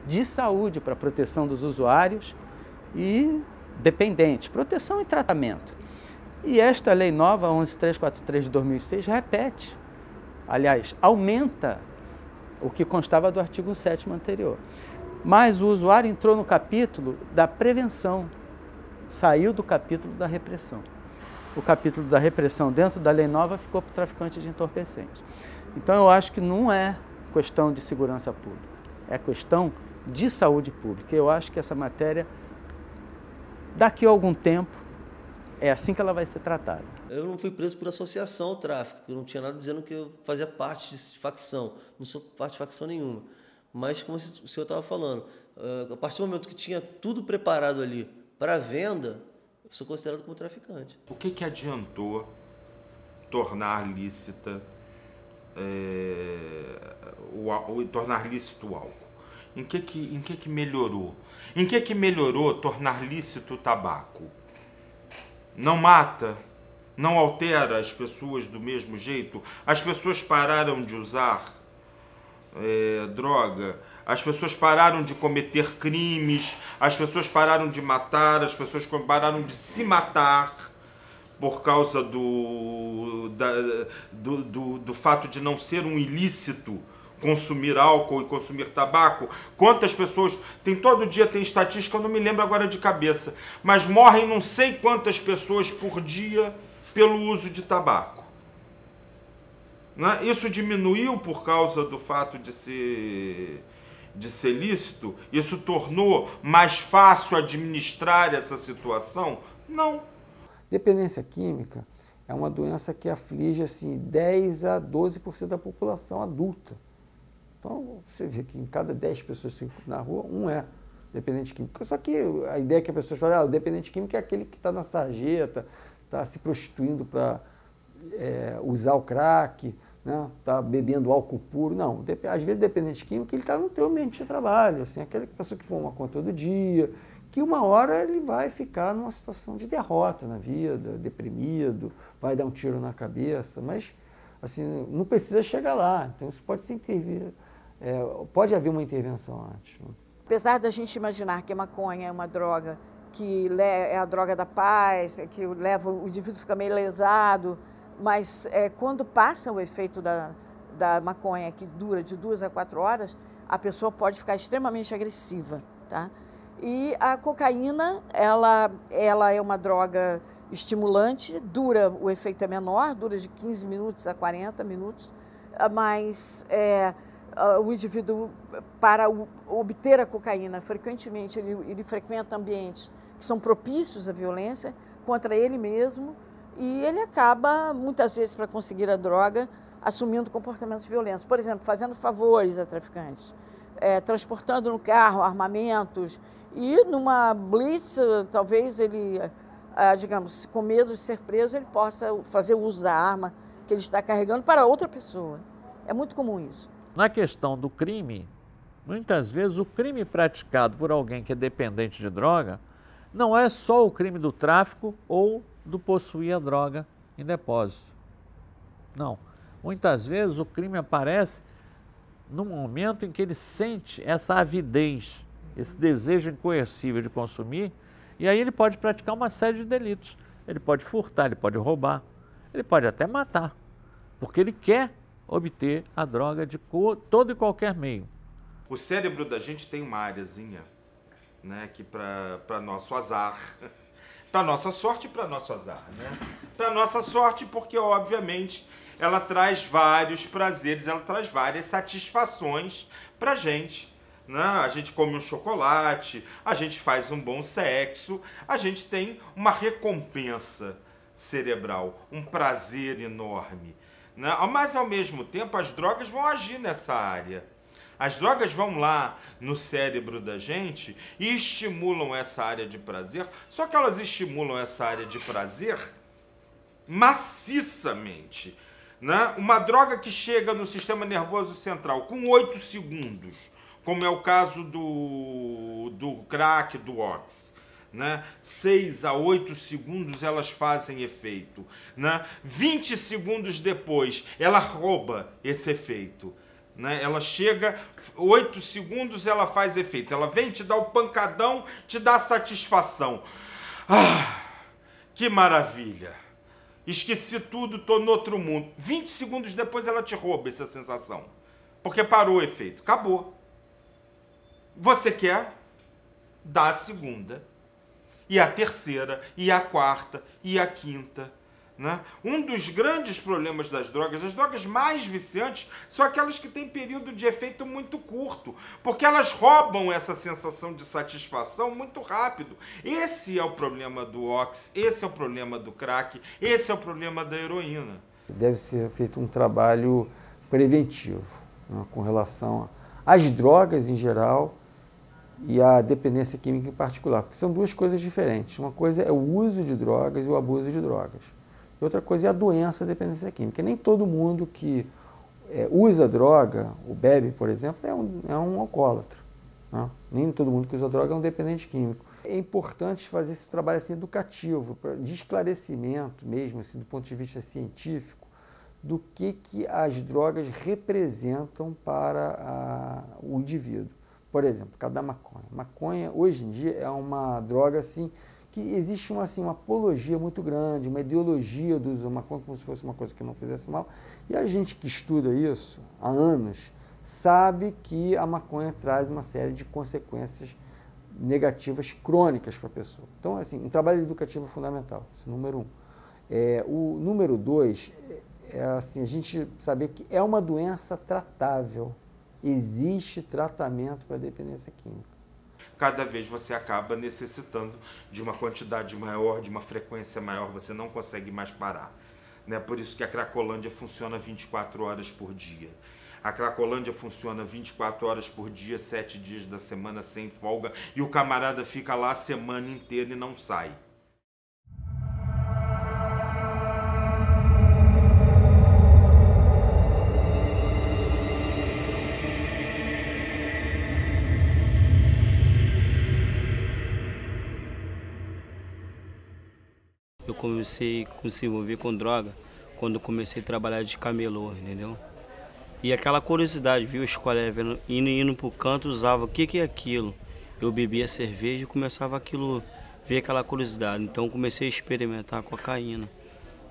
de saúde para a proteção dos usuários e dependentes, proteção e tratamento. E esta lei nova, 11.343 de 2006, repete, aliás, aumenta o que constava do artigo 7º anterior. Mas o usuário entrou no capítulo da prevenção, saiu do capítulo da repressão. O capítulo da repressão dentro da lei nova ficou para o traficante de entorpecentes. Então eu acho que não é questão de segurança pública, é questão de saúde pública. Eu acho que essa matéria, daqui a algum tempo, é assim que ela vai ser tratada. Eu não fui preso por associação ao tráfico, eu não tinha nada dizendo que eu fazia parte de facção, não sou parte de facção nenhuma. Mas, como o senhor estava falando, a partir do momento que tinha tudo preparado ali para venda, eu sou considerado como traficante. O que adiantou tornar lícita, tornar lícito o álcool? Em que melhorou? Em que melhorou tornar lícito o tabaco? Não mata? Não altera as pessoas do mesmo jeito? As pessoas pararam de usar droga, as pessoas pararam de cometer crimes, as pessoas pararam de matar, as pessoas pararam de se matar por causa do fato de não ser um ilícito consumir álcool e consumir tabaco. Quantas pessoas, todo dia tem estatística, eu não me lembro agora de cabeça, mas morrem não sei quantas pessoas por dia pelo uso de tabaco. Isso diminuiu por causa do fato de ser lícito? Isso tornou mais fácil administrar essa situação? Não. Dependência química é uma doença que aflige assim, 10 a 12% da população adulta. Então, você vê que em cada 10 pessoas na rua, um é dependente químico. Só que a ideia que as pessoas falam, o dependente químico é aquele que está na sarjeta, está se prostituindo para usar o crack, está bebendo álcool puro. Não, às vezes dependente químico ele está no teu ambiente de trabalho, assim, aquela pessoa que fuma maconha todo dia, que uma hora ele vai ficar numa situação de derrota na vida, deprimido, vai dar um tiro na cabeça, mas assim, não precisa chegar lá. Então isso pode se intervir, pode haver uma intervenção antes. Apesar da gente imaginar que a maconha é uma droga que é a droga da paz, que leva o indivíduo a ficar meio lesado, mas quando passa o efeito da maconha, que dura de 2 a 4 horas, a pessoa pode ficar extremamente agressiva, tá? E a cocaína, ela é uma droga estimulante, o efeito é menor, dura de 15 minutos a 40 minutos, mas o indivíduo, para obter a cocaína, frequentemente ele frequenta ambientes que são propícios à violência contra ele mesmo, e ele acaba, muitas vezes, para conseguir a droga, assumindo comportamentos violentos. Por exemplo, fazendo favores a traficantes, transportando no carro armamentos, e numa blitz, talvez ele, digamos, com medo de ser preso, ele possa fazer uso da arma que ele está carregando para outra pessoa. É muito comum isso. Na questão do crime, muitas vezes o crime praticado por alguém que é dependente de droga não é só o crime do tráfico ou do possuir a droga em depósito. Não. Muitas vezes o crime aparece no momento em que ele sente essa avidez, esse desejo incoercível de consumir, e aí ele pode praticar uma série de delitos. Ele pode furtar, ele pode roubar, ele pode até matar, porque ele quer obter a droga de todo e qualquer meio. O cérebro da gente tem uma áreazinha, né, que para nosso azar, para nossa sorte e para nosso azar, né? Para nossa sorte porque, obviamente, ela traz vários prazeres, ela traz várias satisfações para a gente. Né? A gente come um chocolate, a gente faz um bom sexo, a gente tem uma recompensa cerebral, um prazer enorme. Né? Mas, ao mesmo tempo, as drogas vão agir nessa área. As drogas vão lá no cérebro da gente e estimulam essa área de prazer, só que elas estimulam essa área de prazer maciçamente. Né? Uma droga que chega no sistema nervoso central com 8 segundos, como é o caso do crack, do ox, né? 6 a 8 segundos elas fazem efeito. Né? 20 segundos depois, ela rouba esse efeito. né? Ela chega, 8 segundos ela faz efeito. Ela vem, te dá o pancadão, te dá satisfação. Ah, que maravilha! Esqueci tudo, tô no outro mundo. 20 segundos depois ela te rouba essa sensação. Porque parou o efeito. Acabou. Você quer dar a segunda, e a terceira, e a quarta, e a quinta. Né? Um dos grandes problemas das drogas, as drogas mais viciantes, são aquelas que têm período de efeito muito curto, porque elas roubam essa sensação de satisfação muito rápido. Esse é o problema do ox, esse é o problema do crack, esse é o problema da heroína. Deve ser feito um trabalho preventivo, né, com relação às drogas em geral e à dependência química em particular, porque são duas coisas diferentes. Uma coisa é o uso de drogas e o abuso de drogas. E outra coisa é a doença da dependência química. Nem todo mundo que usa droga, ou bebe, por exemplo, é um alcoólatra. Né? Nem todo mundo que usa droga é um dependente químico. É importante fazer esse trabalho assim, educativo, de esclarecimento mesmo, assim, do ponto de vista científico, do que as drogas representam para o indivíduo. Por exemplo, cada maconha. Maconha, hoje em dia, é uma droga assim, que existe uma apologia muito grande, uma ideologia do uso da maconha, como se fosse uma coisa que não fizesse mal. E a gente que estuda isso há anos sabe que a maconha traz uma série de consequências negativas crônicas para a pessoa. Então, assim, um trabalho educativo fundamental, esse número 1. O número 2 é assim, a gente saber que é uma doença tratável. Existe tratamento para dependência química. Cada vez você acaba necessitando de uma quantidade maior, de uma frequência maior, você não consegue mais parar. Né? Por isso que a Cracolândia funciona 24 horas por dia. A Cracolândia funciona 24 horas por dia, 7 dias da semana, sem folga, e o camarada fica lá a semana inteira e não sai. Eu comecei a se envolver com droga quando comecei a trabalhar de camelô, entendeu? E aquela curiosidade, viu os colegas indo pro canto, usava o que é aquilo. Eu bebia cerveja e começava aquilo, ver aquela curiosidade. Então comecei a experimentar cocaína,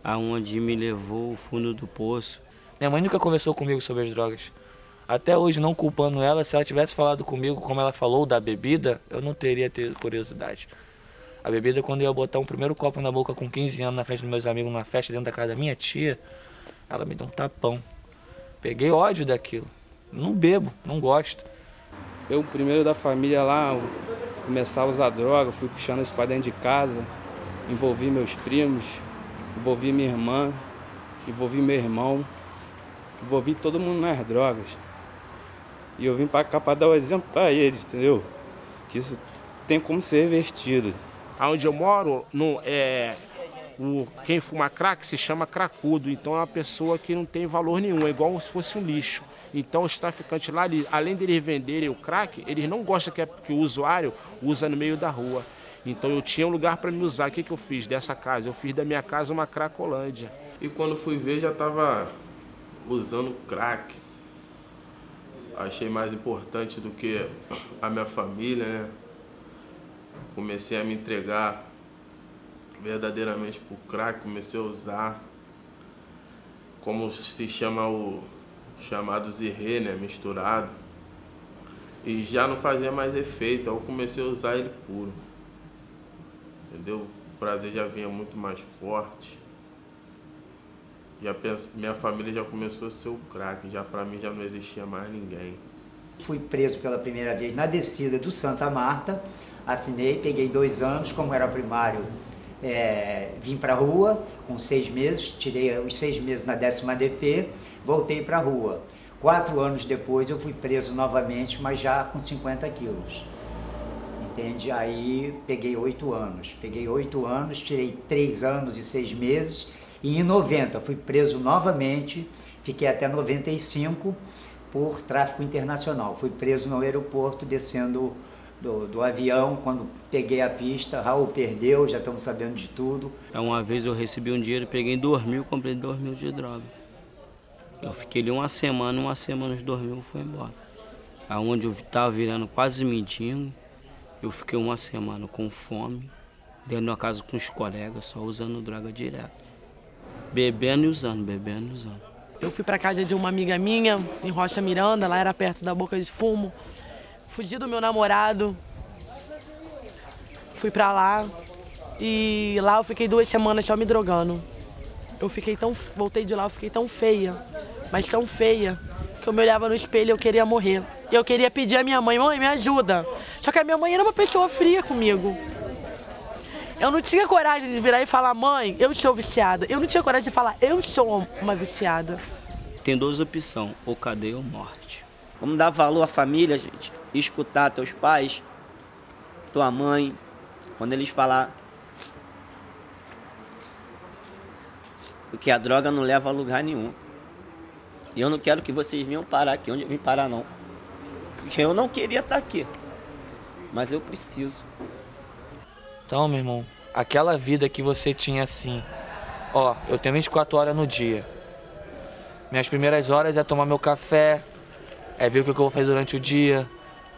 aonde me levou ao fundo do poço. Minha mãe nunca conversou comigo sobre as drogas. Até hoje, não culpando ela, se ela tivesse falado comigo como ela falou da bebida, eu não teria tido curiosidade. A bebida, quando eu ia botar um primeiro copo na boca com 15 anos na festa dos meus amigos, numa festa dentro da casa da minha tia, ela me deu um tapão. Peguei ódio daquilo. Não bebo, não gosto. Eu, primeiro da família lá, começar a usar droga, fui puxando isso para dentro de casa, envolvi meus primos, envolvi minha irmã, envolvi meu irmão, envolvi todo mundo nas drogas. E eu vim para cá para dar o exemplo para eles, entendeu? Que isso tem como ser revertido. Onde eu moro, quem fuma crack se chama cracudo, então é uma pessoa que não tem valor nenhum, é igual se fosse um lixo. Então os traficantes lá, além de eles venderem o crack, eles não gostam que o usuário usa no meio da rua. Então eu tinha um lugar para me usar. O que eu fiz dessa casa? Eu fiz da minha casa uma Cracolândia. E quando fui ver, já estava usando crack. Achei mais importante do que a minha família, né? Comecei a me entregar verdadeiramente pro crack, comecei a usar, como se chama o chamado zirrê, né, misturado, e já não fazia mais efeito, eu comecei a usar ele puro, entendeu? O prazer já vinha muito mais forte, minha família já começou a ser o crack, já para mim já não existia mais ninguém. Fui preso pela primeira vez na descida do Santa Marta, assinei, peguei 2 anos, como era primário, vim para a rua com 6 meses, tirei os 6 meses na 10ª DP, voltei para a rua. 4 anos depois eu fui preso novamente, mas já com 50 quilos, entende? Aí peguei 8 anos, tirei 3 anos e 6 meses, e em 90 fui preso novamente, fiquei até 95 por tráfico internacional. Fui preso no aeroporto, descendo do avião, quando peguei a pista, Raul perdeu, já estamos sabendo de tudo. Uma vez eu recebi um dinheiro, peguei 2.000, comprei 2.000 de droga. Eu fiquei ali uma semana os dormiu e foi embora. Aonde eu estava virando quase mendigo, eu fiquei uma semana com fome, dentro de uma casa com os colegas, só usando droga direto. Bebendo e usando, bebendo e usando. Eu fui para casa de uma amiga minha, em Rocha Miranda, lá era perto da Boca de Fumo. Fugi do meu namorado, fui para lá e lá eu fiquei 2 semanas só me drogando. Voltei de lá, eu fiquei tão feia, mas tão feia, que eu me olhava no espelho e eu queria morrer. E eu queria pedir à minha mãe, mãe, me ajuda. Só que a minha mãe era uma pessoa fria comigo. Eu não tinha coragem de virar e falar, mãe, eu estou viciada. Eu não tinha coragem de falar, eu sou uma viciada. Tem 2 opções, ou cadeia ou morte. Vamos dar valor à família, gente. Escutar teus pais, tua mãe, quando eles falar. Porque a droga não leva a lugar nenhum. E eu não quero que vocês venham parar aqui onde eu vim parar, não. Porque eu não queria estar aqui. Mas eu preciso. Então, meu irmão, aquela vida que você tinha assim, ó, eu tenho 24 horas no dia. Minhas primeiras horas é tomar meu café, é ver o que eu vou fazer durante o dia,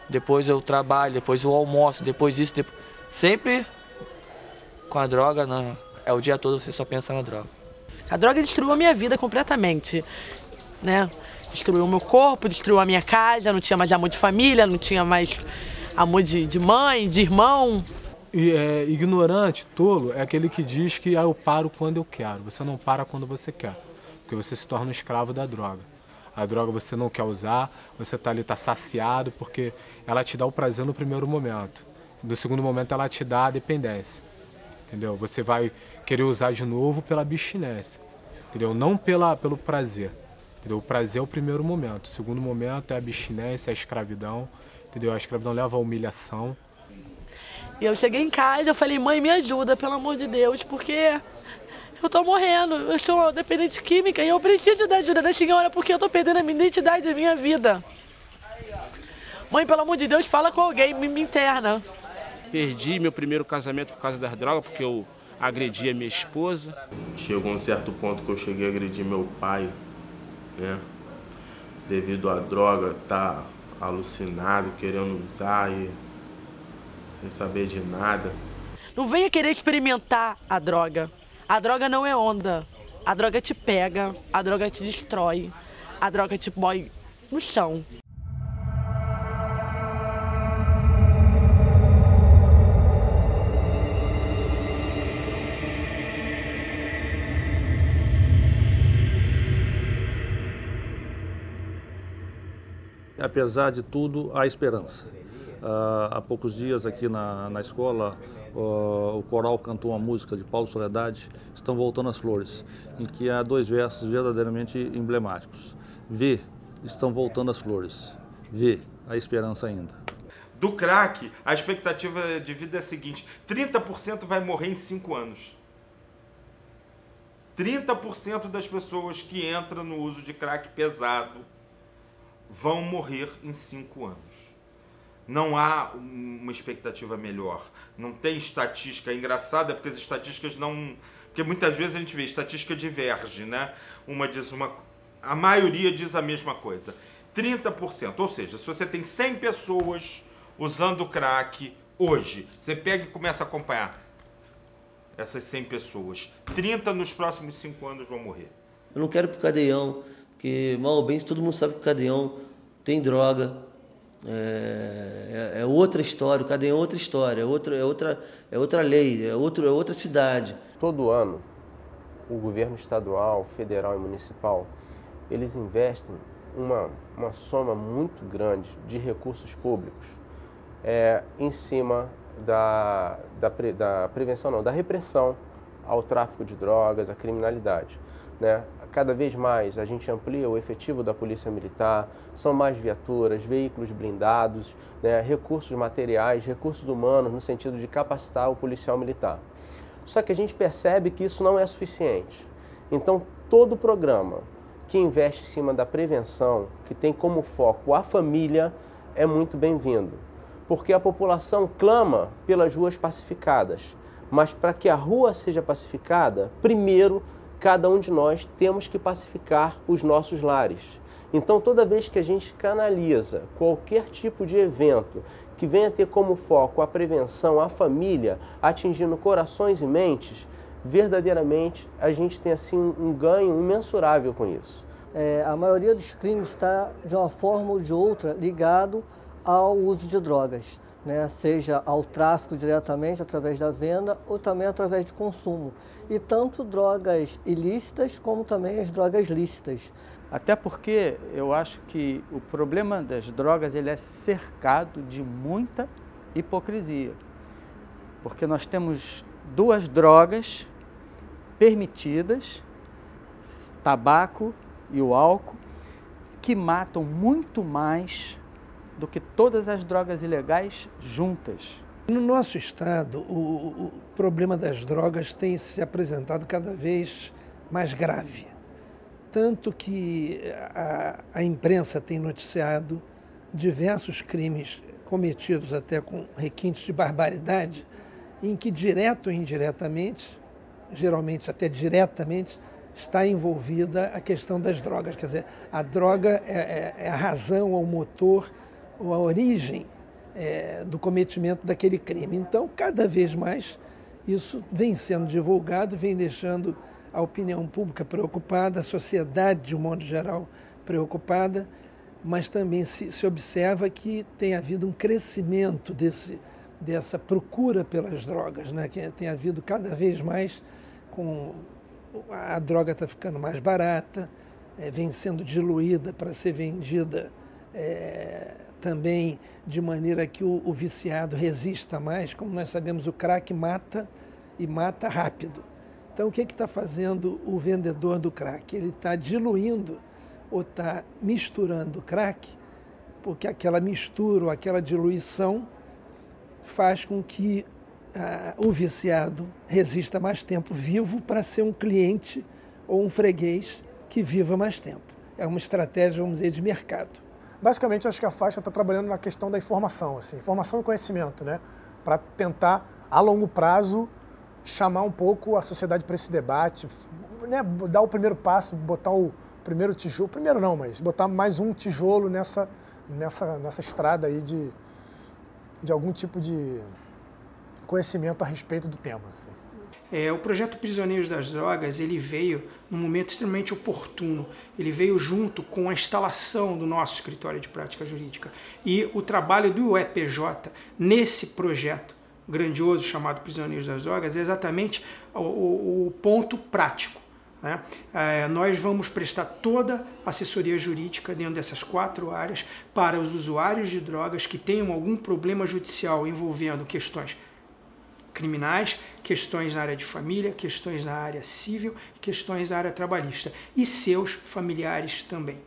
depois eu trabalho, depois eu almoço, depois isso, depois... Sempre com a droga, não, é o dia todo você só pensa na droga. A droga destruiu a minha vida completamente, né? Destruiu o meu corpo, destruiu a minha casa, não tinha mais amor de família, não tinha mais amor de mãe, de irmão. E ignorante, tolo, é aquele que diz que eu paro quando eu quero. Você não para quando você quer, porque você se torna um escravo da droga. A droga você não quer usar, você tá ali, tá saciado, porque ela te dá o prazer no primeiro momento. No segundo momento ela te dá a dependência, entendeu? Você vai querer usar de novo pela abstinência, entendeu? Não pelo prazer, entendeu? O prazer é o primeiro momento, o segundo momento é a abstinência, é a escravidão, entendeu? A escravidão leva à humilhação. E eu cheguei em casa, eu falei, mãe, me ajuda, pelo amor de Deus, porque eu tô morrendo, eu sou dependente química e eu preciso da ajuda da senhora porque eu tô perdendo a minha identidade, a minha vida. Mãe, pelo amor de Deus, fala com alguém, me interna. Perdi meu primeiro casamento por causa das drogas, porque eu agredi a minha esposa. Chegou um certo ponto que eu cheguei a agredir meu pai, né? Devido à droga, tá alucinado, querendo usar e sem saber de nada. Não venha querer experimentar a droga. A droga não é onda. A droga te pega, a droga te destrói, a droga te põe no chão. Apesar de tudo, há esperança. Há poucos dias aqui na escola, o coral cantou uma música de Paulo Soledade, Estão Voltando as Flores, em que há 2 versos verdadeiramente emblemáticos. Vê, estão voltando as flores. Vê, a esperança ainda. Do crack, a expectativa de vida é a seguinte, 30% vai morrer em 5 anos. 30% das pessoas que entram no uso de crack pesado vão morrer em 5 anos. Não há uma expectativa melhor. Não tem estatística. É engraçado, porque as estatísticas não... Porque muitas vezes a gente vê, estatística diverge, né? Uma diz uma... A maioria diz a mesma coisa. 30%. Ou seja, se você tem 100 pessoas usando crack hoje, você pega e começa a acompanhar essas 100 pessoas. 30 nos próximos 5 anos vão morrer. Eu não quero ir pro cadeião, porque mal ou bem, todo mundo sabe que o cadeião tem droga. É outra história, o cadeião é outra história, é outra lei, é outra cidade. Todo ano, o governo estadual, federal e municipal, eles investem uma soma muito grande de recursos públicos em cima da prevenção, não, da repressão ao tráfico de drogas, à criminalidade, né? Cada vez mais a gente amplia o efetivo da Polícia Militar, são mais viaturas, veículos blindados, né, recursos materiais, recursos humanos, no sentido de capacitar o policial militar. Só que a gente percebe que isso não é suficiente. Então, todo programa que investe em cima da prevenção, que tem como foco a família, é muito bem-vindo. Porque a população clama pelas ruas pacificadas. Mas para que a rua seja pacificada, primeiro cada um de nós temos que pacificar os nossos lares. Então, toda vez que a gente canaliza qualquer tipo de evento que venha ter como foco a prevenção, a família, atingindo corações e mentes, verdadeiramente a gente tem assim um ganho imensurável com isso. A maioria dos crimes está, de uma forma ou de outra, ligado ao uso de drogas, né? Seja ao tráfico diretamente através da venda ou também através de consumo. E tanto drogas ilícitas como também as drogas lícitas. Até porque eu acho que o problema das drogas ele é cercado de muita hipocrisia. Porque nós temos duas drogas permitidas, tabaco e o álcool, que matam muito mais do que todas as drogas ilegais juntas. No nosso estado, o problema das drogas tem se apresentado cada vez mais grave. Tanto que a imprensa tem noticiado diversos crimes cometidos até com requintes de barbaridade, em que direto ou indiretamente, geralmente até diretamente, está envolvida a questão das drogas. Quer dizer, a droga é a razão, ou o motor, ou a origem do cometimento daquele crime. Então, cada vez mais, isso vem sendo divulgado, vem deixando a opinião pública preocupada, a sociedade, de um modo geral, preocupada, mas também se observa que tem havido um crescimento dessa procura pelas drogas, né? Que tem havido cada vez mais, a droga está ficando mais barata, vem sendo diluída para ser vendida também de maneira que o viciado resista mais. Como nós sabemos, o crack mata e mata rápido. Então, o que está fazendo o vendedor do crack? Ele está diluindo ou está misturando o crack, porque aquela mistura ou aquela diluição faz com que o viciado resista mais tempo vivo para ser um cliente ou um freguês que viva mais tempo. É uma estratégia, vamos dizer, de mercado. Basicamente, acho que a faixa está trabalhando na questão da informação, assim, informação e conhecimento, né? Para tentar, a longo prazo, chamar um pouco a sociedade para esse debate, né? Dar o primeiro passo, botar o primeiro tijolo, primeiro não, mas botar mais um tijolo nessa estrada aí de algum tipo de conhecimento a respeito do tema. Assim. O projeto Prisioneiros das Drogas, ele veio num momento extremamente oportuno. Ele veio junto com a instalação do nosso escritório de prática jurídica. E o trabalho do UEPJ nesse projeto grandioso chamado Prisioneiros das Drogas é exatamente o ponto prático. Né? Nós vamos prestar toda a assessoria jurídica dentro dessas 4 áreas para os usuários de drogas que tenham algum problema judicial envolvendo questões criminais, questões na área de família, questões na área civil, questões na área trabalhista e seus familiares também.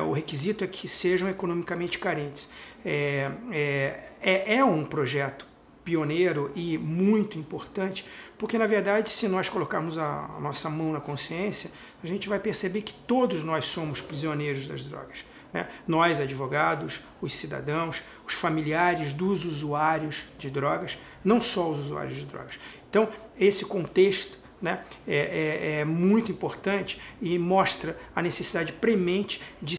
O requisito é que sejam economicamente carentes. É um projeto pioneiro e muito importante, porque na verdade, se nós colocarmos a nossa mão na consciência, a gente vai perceber que todos nós somos prisioneiros das drogas. Né? Nós, advogados, os cidadãos, os familiares dos usuários de drogas, não só os usuários de drogas. Então, esse contexto, né, é muito importante e mostra a necessidade premente de